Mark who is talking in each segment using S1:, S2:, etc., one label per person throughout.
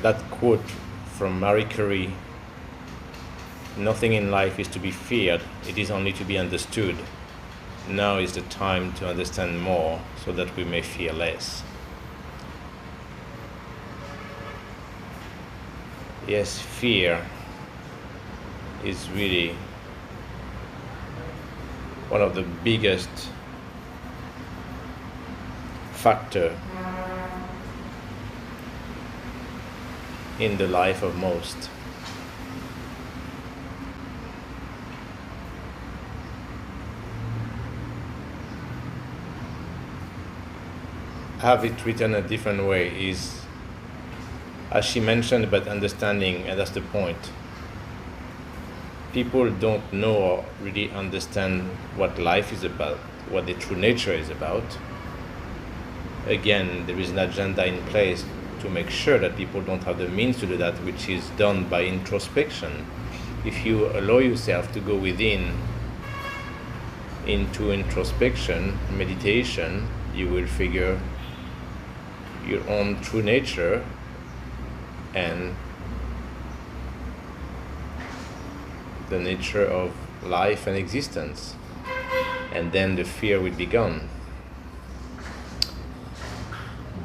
S1: that quote from Marie Curie, "Nothing in life is to be feared, it is only to be understood. Now is the time to understand more so that we may fear less." Yes, fear is really one of the biggest factor in the life of most. Have it written a different way is, as she mentioned about understanding, and that's the point. People don't know or really understand what life is about, what the true nature is about. Again, there is an agenda in place to make sure that people don't have the means to do that, which is done by introspection. If you allow yourself to go within into introspection, meditation, you will figure your own true nature, and the nature of life and existence, and then the fear will be gone.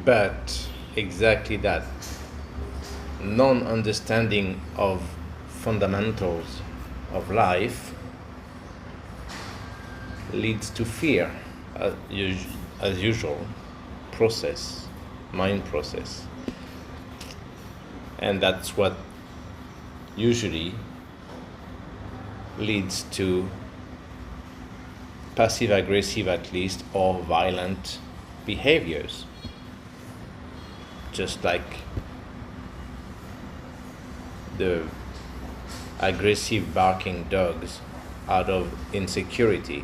S1: But exactly that non-understanding of fundamentals of life leads to fear, as usual, mind process. And that's what usually leads to passive aggressive, at least, or violent behaviors. Just like the aggressive barking dogs out of insecurity.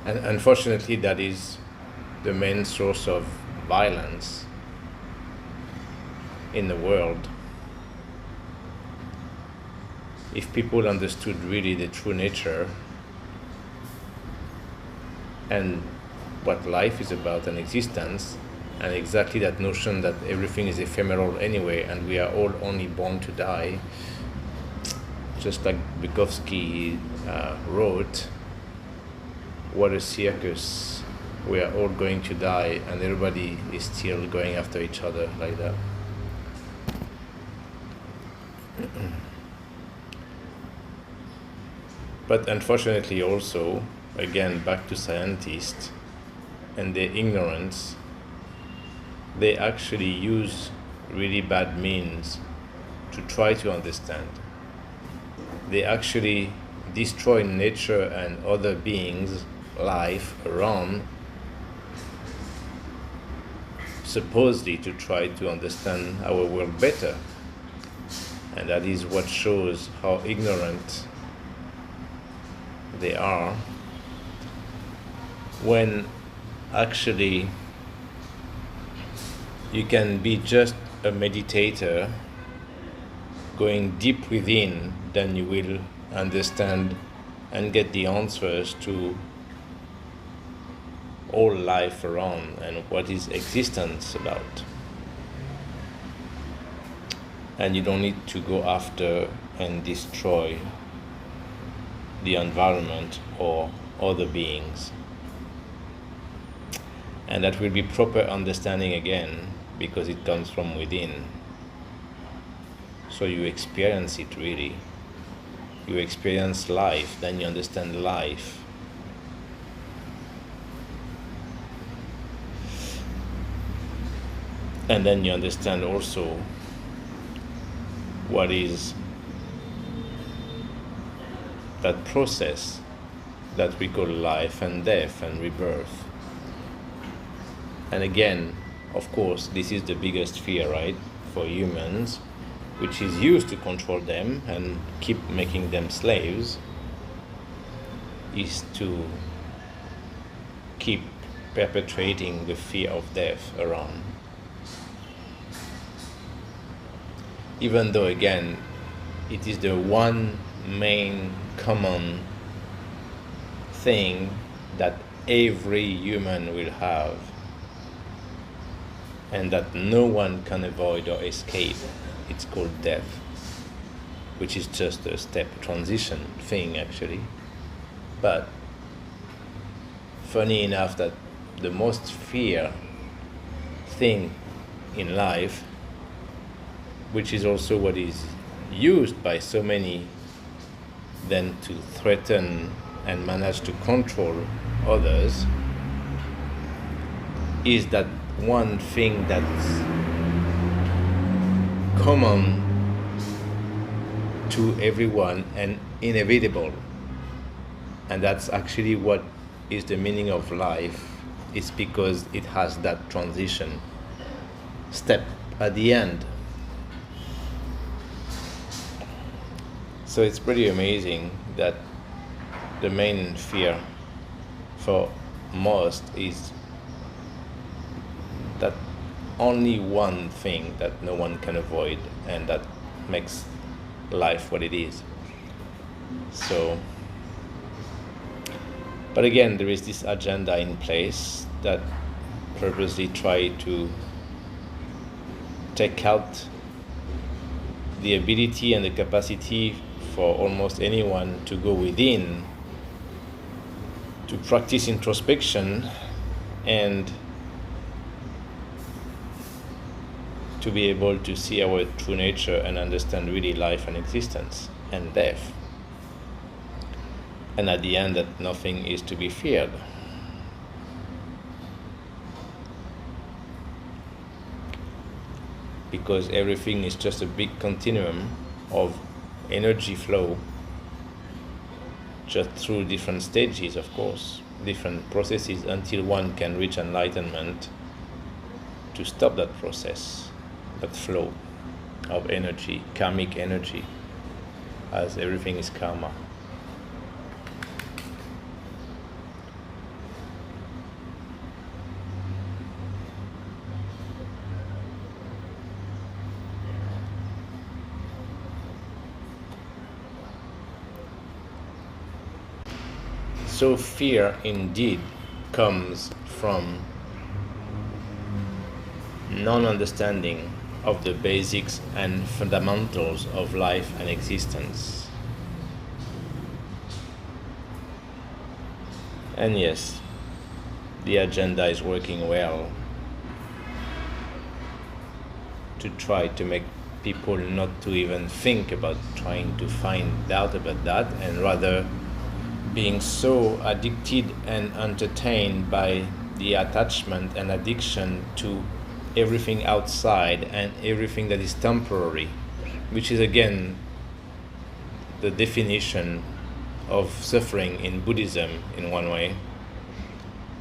S1: And unfortunately, that is the main source of violence in the world. If people understood really the true nature and what life is about and existence, and exactly that notion that everything is ephemeral anyway and we are all only born to die, just like Bukowski wrote, "What a circus, we are all going to die and everybody is still going after each other like that." But unfortunately also, again, back to scientists and their ignorance, they actually use really bad means to try to understand. They actually destroy nature and other beings' life around, supposedly to try to understand our world better. And that is what shows how ignorant they are, when actually you can be just a meditator going deep within, then you will understand and get the answers to all life around and what is existence about. And you don't need to go after and destroy the environment or other beings. And that will be proper understanding again, because it comes from within. So you experience it really. You experience life, then you understand life. And then you understand also what is that process that we call life and death and rebirth. And again, of course, this is the biggest fear, right, for humans, which is used to control them and keep making them slaves, is to keep perpetuating the fear of death around. Even though, again, it is the one main common thing that every human will have, and that no one can avoid or escape. It's called death, which is just a step transition thing actually. But funny enough that the most fear thing in life, which is also what is used by so many then to threaten and manage to control others, is that one thing that's common to everyone and inevitable. And that's actually what is the meaning of life. It's because it has that transition step at the end. So it's pretty amazing that the main fear for most is that only one thing that no one can avoid, and that makes life what it is. So, but again, there is this agenda in place that purposely try to take out the ability and the capacity for almost anyone to go within, to practice introspection, and to be able to see our true nature and understand really life and existence and death. And at the end, that nothing is to be feared. Because everything is just a big continuum of energy flow, just through different stages, of course, different processes, until one can reach enlightenment to stop that process, that flow of energy, karmic energy, as everything is karma. So fear indeed comes from non-understanding of the basics and fundamentals of life and existence. And yes, the agenda is working well to try to make people not to even think about trying to find out about that, and rather being so addicted and entertained by the attachment and addiction to everything outside and everything that is temporary, which is again the definition of suffering in Buddhism in one way,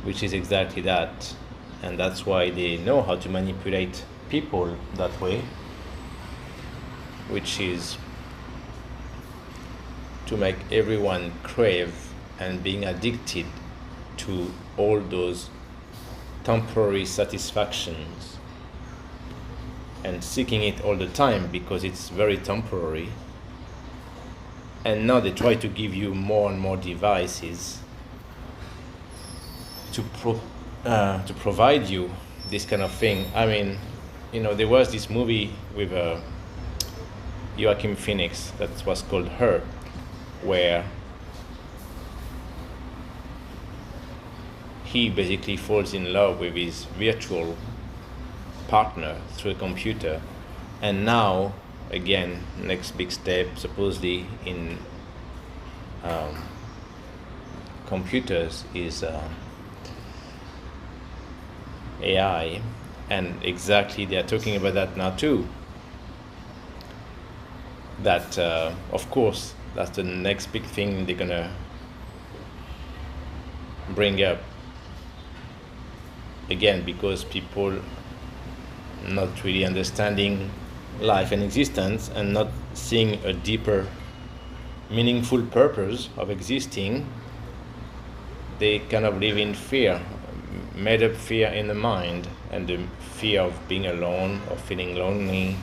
S1: which is exactly that. And that's why they know how to manipulate people that way, which is to make everyone crave and being addicted to all those temporary satisfactions and seeking it all the time because it's very temporary. And now they try to give you more and more devices to provide you this kind of thing. I mean, there was this movie with Joaquin Phoenix that was called Her, where he basically falls in love with his virtual partner through a computer. And now, again, next big step supposedly in computers is AI. And exactly, they are talking about that now too. That, of course, that's the next big thing they're gonna bring up. Again, because people not really understanding life and existence and not seeing a deeper, meaningful purpose of existing, they kind of live in fear, made up fear in the mind, and the fear of being alone or feeling lonely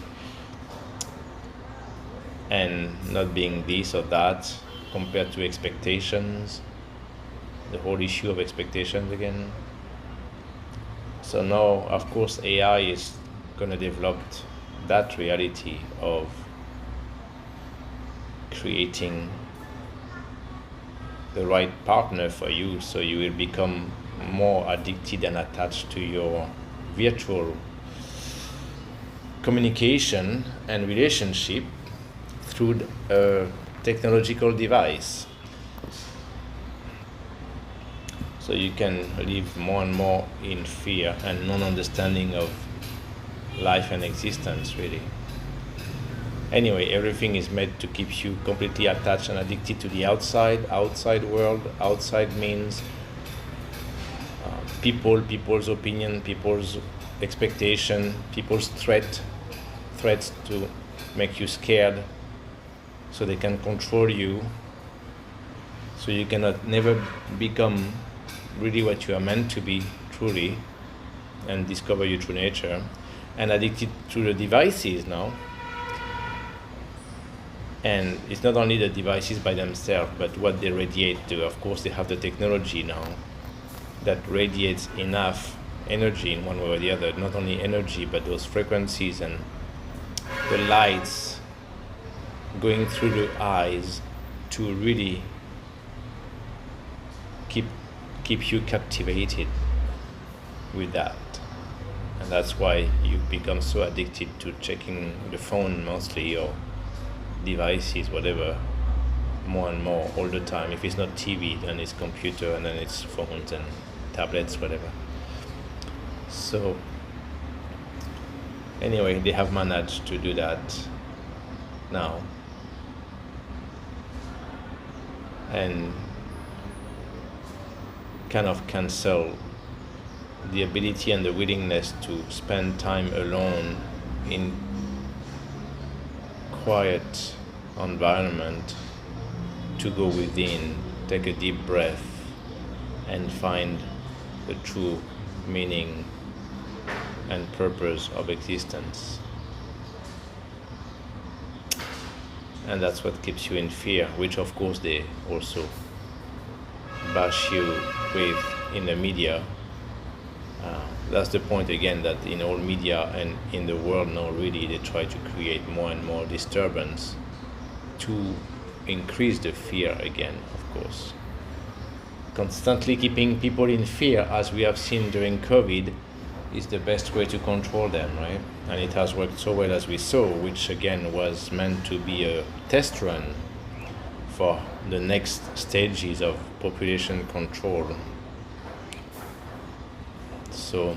S1: and not being this or that compared to expectations, the whole issue of expectations again. So now, of course, AI is going to develop that reality of creating the right partner for you, so you will become more addicted and attached to your virtual communication and relationship through a technological device. So you can live more and more in fear and non-understanding of life and existence, really. Anyway, everything is made to keep you completely attached and addicted to the outside world. Outside means people's opinion, people's expectation, people's threats to make you scared, so they can control you, so you cannot never become really what you are meant to be truly and discover your true nature. And addicted to the devices now. And it's not only the devices by themselves, but what they radiate to. Of course, they have the technology now that radiates enough energy in one way or the other. Not only energy, but those frequencies and the lights going through the eyes to really keep you captivated with that. And that's why you become so addicted to checking the phone mostly, or devices, whatever, more and more all the time. If it's not TV, then it's computer, and then it's phones and tablets, whatever. So anyway, they have managed to do that now, and kind of cancel the ability and the willingness to spend time alone in quiet environment, to go within, take a deep breath, and find the true meaning and purpose of existence. And that's what keeps you in fear, which of course they also bash you with in the media. That's the point again, that in all media and in the world now, really they try to create more and more disturbance to increase the fear again, of course. Constantly keeping people in fear, as we have seen during COVID, is the best way to control them, right? And it has worked so well, as we saw, which again was meant to be a test run for the next stages of population control. So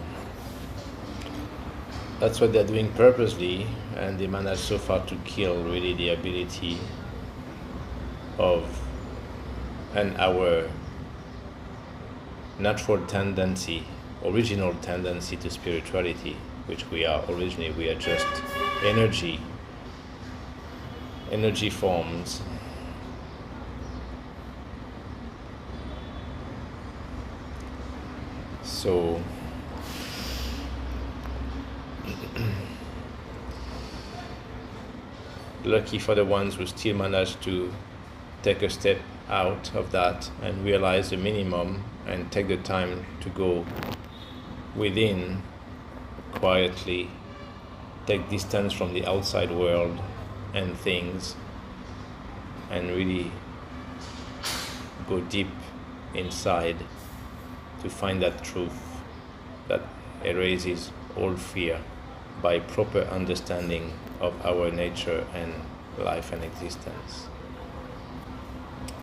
S1: that's what they're doing purposely, and they managed so far to kill really the ability of and our natural tendency, original tendency to spirituality, which we are originally. We are just energy forms. So lucky for the ones who still manage to take a step out of that and realize the minimum and take the time to go within quietly, take distance from the outside world and things, and really go deep inside to find that truth that erases all fear by proper understanding of our nature and life and existence.